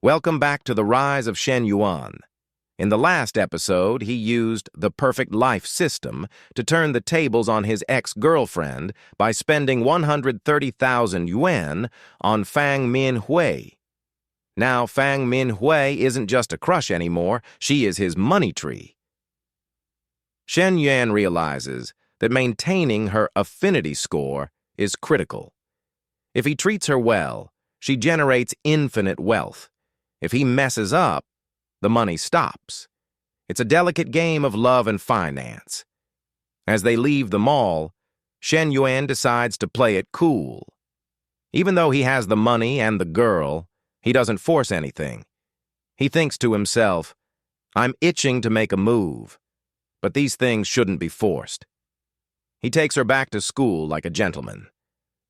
Welcome back to the rise of Shen Yuan. In the last episode, he used the perfect life system to turn the tables on his ex-girlfriend by spending 130,000 yuan on Fang Minhui. Now, Fang Minhui isn't just a crush anymore, she is his money tree. Shen Yuan realizes that maintaining her affinity score is critical. If he treats her well, she generates infinite wealth. If he messes up, the money stops. It's a delicate game of love and finance. As they leave the mall, Shen Yuan decides to play it cool. Even though he has the money and the girl, he doesn't force anything. He thinks to himself, I'm itching to make a move, but these things shouldn't be forced. He takes her back to school like a gentleman.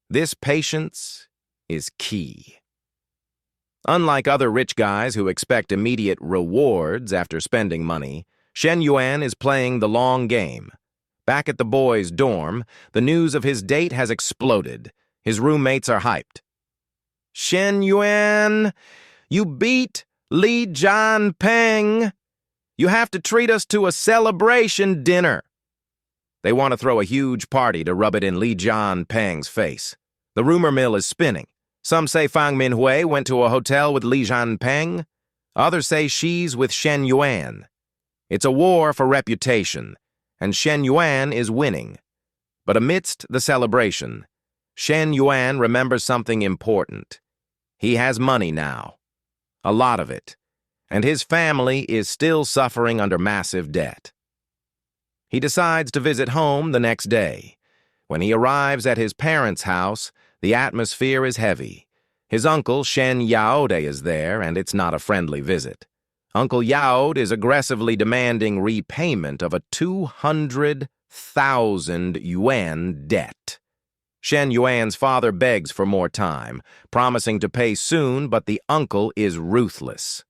This patience is key. Unlike other rich guys who expect immediate rewards after spending money, Shen Yuan is playing the long game. Back at the boys' dorm, the news of his date has exploded. His roommates are hyped. Shen Yuan, you beat Li Jianpeng. You have to treat us to a celebration dinner. They want to throw a huge party to rub it in Li Jianpeng's face. The rumor mill is spinning. Some say Fang Minhui went to a hotel with Li Jianpeng. Others say she's with Shen Yuan. It's a war for reputation, and Shen Yuan is winning. But amidst the celebration, Shen Yuan remembers something important. He has money now, a lot of it, and his family is still suffering under massive debt. He decides to visit home the next day. When he arrives at his parents' house, the atmosphere is heavy. His uncle, Shen Yaode, is there, and it's not a friendly visit. Uncle Yaode is aggressively demanding repayment of a 200,000 yuan debt. Shen Yuan's father begs for more time, promising to pay soon, but the uncle is ruthless.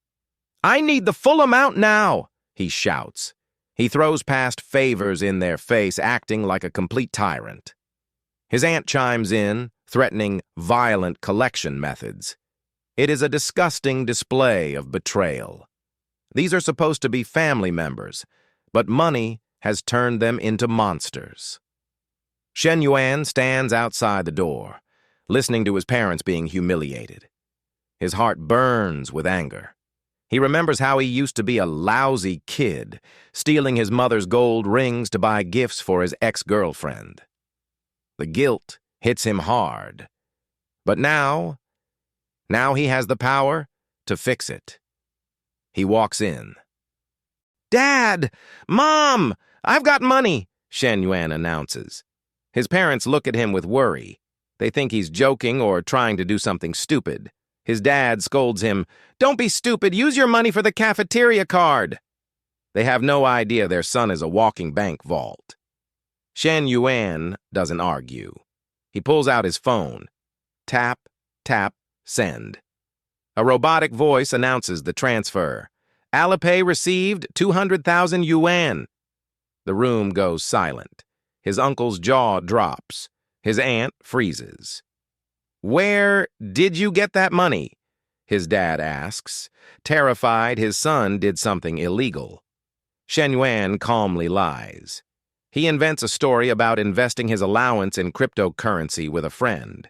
I need the full amount now, he shouts. He throws past favors in their face, acting like a complete tyrant. His aunt chimes in, threatening violent collection methods. It is a disgusting display of betrayal. These are supposed to be family members, but money has turned them into monsters. Shen Yuan stands outside the door, listening to his parents being humiliated. His heart burns with anger. He remembers how he used to be a lousy kid, stealing his mother's gold rings to buy gifts for his ex-girlfriend. The guilt hits him hard. But now he has the power to fix it. He walks in. Dad! Mom! I've got money, Shen Yuan announces. His parents look at him with worry. They think he's joking or trying to do something stupid. His dad scolds him, Don't be stupid, use your money for the cafeteria card. They have no idea their son is a walking bank vault. Shen Yuan doesn't argue. He pulls out his phone. Tap, tap, send. A robotic voice announces the transfer. Alipay received 200,000 yuan. The room goes silent. His uncle's jaw drops. His aunt freezes. Where did you get that money? His dad asks, terrified his son did something illegal. Shen Yuan calmly lies. He invents a story about investing his allowance in cryptocurrency with a friend.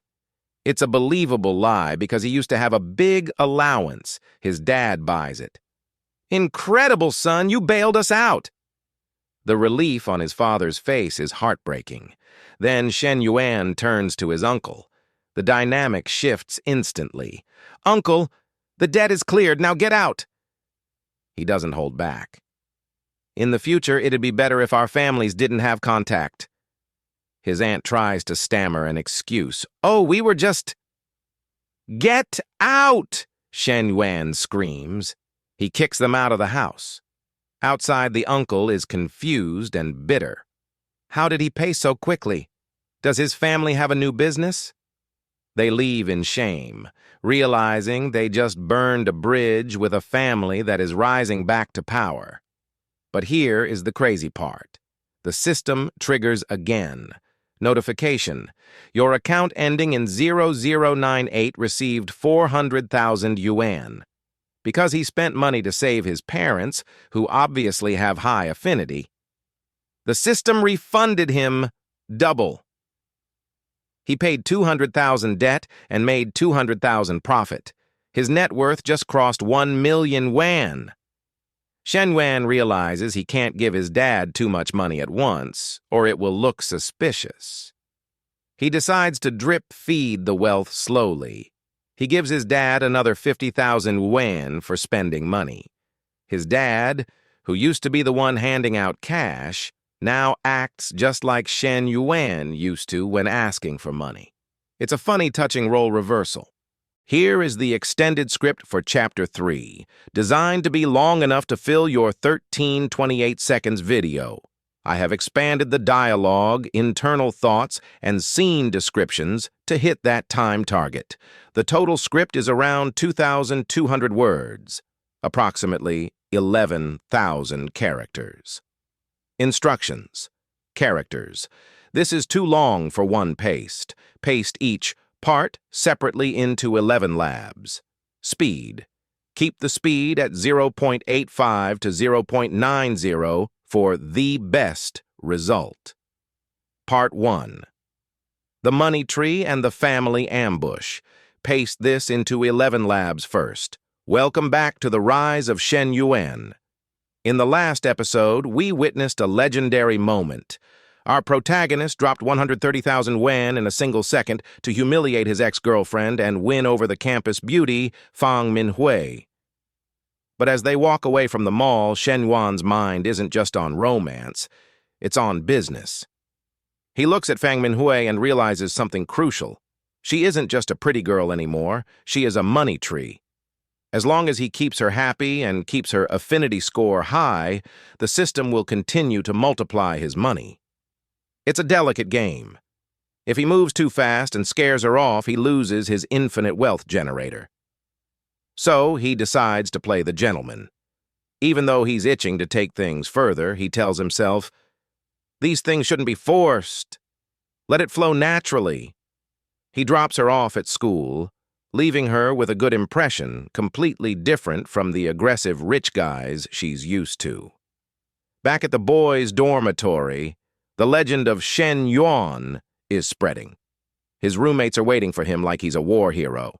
It's a believable lie because he used to have a big allowance. His dad buys it. Incredible, son, you bailed us out. The relief on his father's face is heartbreaking. Then Shen Yuan turns to his uncle. The dynamic shifts instantly. Uncle, the debt is cleared, now get out. He doesn't hold back. In the future, it'd be better if our families didn't have contact. His aunt tries to stammer an excuse. Oh, we were just... Get out! Shen Yuan screams. He kicks them out of the house. Outside, the uncle is confused and bitter. How did he pay so quickly? Does his family have a new business? They leave in shame, realizing they just burned a bridge with a family that is rising back to power. But here is the crazy part. The system triggers again. Notification. Your account ending in 0098 received 400,000 yuan. because he spent money to save his parents, who obviously have high affinity. The system refunded him double. He paid 200,000 debt and made 200,000 profit. His net worth just crossed 1 million yuan. Shen Yuan realizes he can't give his dad too much money at once, or it will look suspicious. He decides to drip feed the wealth slowly. He gives his dad another 50,000 yuan for spending money. His dad, who used to be the one handing out cash, now acts just like Shen Yuan used to when asking for money. It's a funny, touching role reversal. Here is the extended script for Chapter 3, designed to be long enough to fill your 13-28 seconds video. I have expanded the dialogue, internal thoughts, and scene descriptions to hit that time target. The total script is around 2,200 words, approximately 11,000 characters. Instructions. Characters. This is too long for one paste. Paste each part separately into 11 labs. Speed. Keep the speed at 0.85 to 0.90 for the best result. Part 1. The money tree and the family ambush. Paste this into 11 labs first. Welcome back to the rise of Shen Yuan. In the last episode, we witnessed a legendary moment. Our protagonist dropped 130,000 yuan in a single second to humiliate his ex-girlfriend and win over the campus beauty, Manhwa. But as they walk away from the mall, Shen Yuan's mind isn't just on romance, it's on business. He looks at Manhwa and realizes something crucial. She isn't just a pretty girl anymore, she is a money tree. As long as he keeps her happy and keeps her affinity score high, the system will continue to multiply his money. It's a delicate game. If he moves too fast and scares her off, he loses his infinite wealth generator. So he decides to play the gentleman. Even though he's itching to take things further, he tells himself, "These things shouldn't be forced. Let it flow naturally." He drops her off at school, leaving her with a good impression, completely different from the aggressive rich guys she's used to. Back at the boys' dormitory, the legend of Shen Yuan is spreading. His roommates are waiting for him like he's a war hero.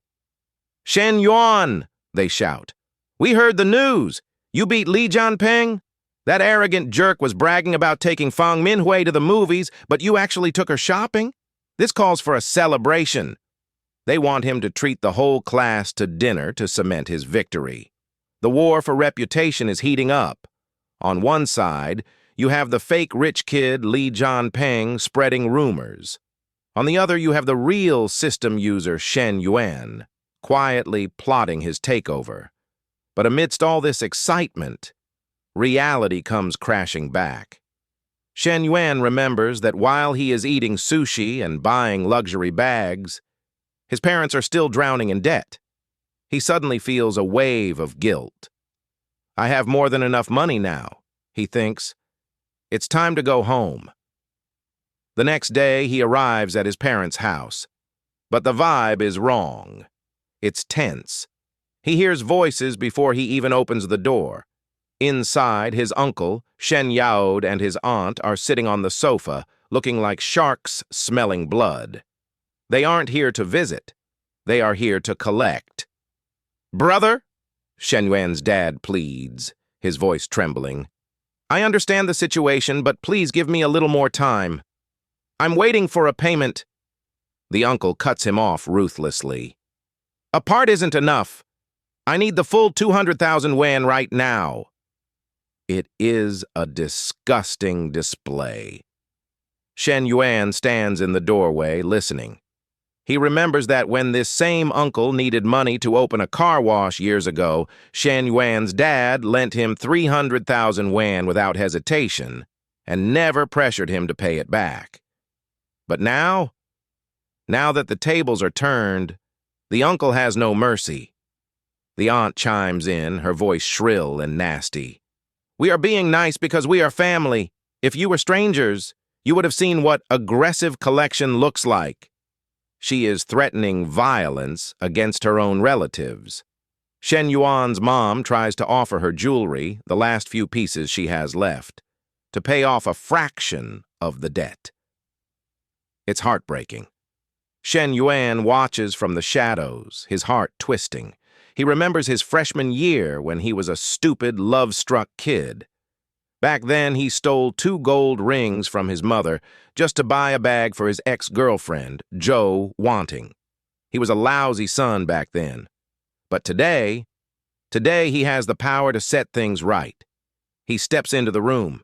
"Shen Yuan!" they shout. "We heard the news. You beat Li Jianping? That arrogant jerk was bragging about taking Fang Minhui to the movies, but you actually took her shopping? This calls for a celebration." They want him to treat the whole class to dinner to cement his victory. The war for reputation is heating up. On one side, you have the fake rich kid Li Jianping spreading rumors. On the other, you have the real system user Shen Yuan, quietly plotting his takeover. But amidst all this excitement, reality comes crashing back. Shen Yuan remembers that while he is eating sushi and buying luxury bags, his parents are still drowning in debt. He suddenly feels a wave of guilt. "I have more than enough money now," he thinks. "It's time to go home." The next day, he arrives at his parents' house. But the vibe is wrong. It's tense. He hears voices before he even opens the door. Inside, his uncle, Shen Yuan, and his aunt are sitting on the sofa, looking like sharks smelling blood. They aren't here to visit. They are here to collect. "Brother," Shen Yuan's dad pleads, his voice trembling. "I understand the situation, but please give me a little more time. I'm waiting for a payment." The uncle cuts him off ruthlessly. "A part isn't enough. I need the full 200,000 yuan right now." It is a disgusting display. Shen Yuan stands in the doorway, listening. He remembers that when this same uncle needed money to open a car wash years ago, Shen Yuan's dad lent him 300,000 yuan without hesitation and never pressured him to pay it back. But now that the tables are turned, the uncle has no mercy. The aunt chimes in, her voice shrill and nasty. "We are being nice because we are family. If you were strangers, you would have seen what aggressive collection looks like." She is threatening violence against her own relatives. Shen Yuan's mom tries to offer her jewelry, the last few pieces she has left, to pay off a fraction of the debt. It's heartbreaking. Shen Yuan watches from the shadows, his heart twisting. He remembers his freshman year when he was a stupid, love-struck kid. Back then, he stole 2 gold rings from his mother just to buy a bag for his ex-girlfriend, Joe, wanting. He was a lousy son back then. But today he has the power to set things right. He steps into the room.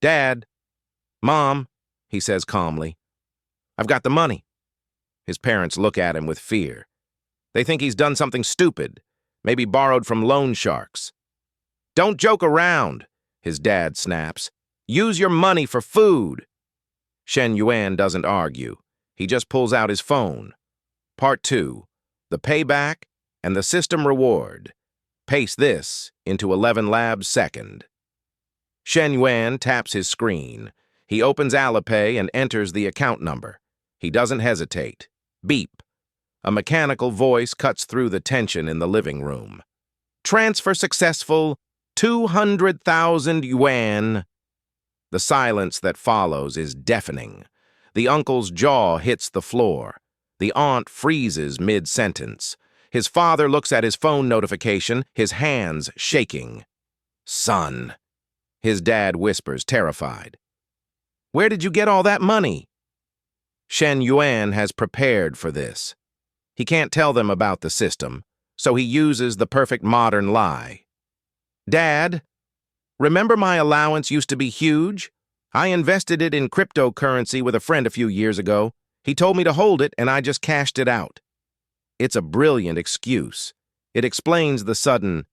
"Dad, Mom," he says calmly, "I've got the money." His parents look at him with fear. They think he's done something stupid, maybe borrowed from loan sharks. "Don't joke around," his dad snaps. "Use your money for food." Shen Yuan doesn't argue. He just pulls out his phone. Part 2, the payback and the system reward. Paste this into 11 labs second. Shen Yuan taps his screen. He opens Alipay and enters the account number. He doesn't hesitate. Beep. A mechanical voice cuts through the tension in the living room. "Transfer successful. 200,000 yuan. The silence that follows is deafening. The uncle's jaw hits the floor. The aunt freezes mid-sentence. His father looks at his phone notification, his hands shaking. "Son," his dad whispers, terrified. "Where did you get all that money?" Shen Yuan has prepared for this. He can't tell them about the system, so he uses the perfect modern lie. "Dad, remember my allowance used to be huge? I invested it in cryptocurrency with a friend a few years ago. He told me to hold it, and I just cashed it out." It's a brilliant excuse. It explains the sudden,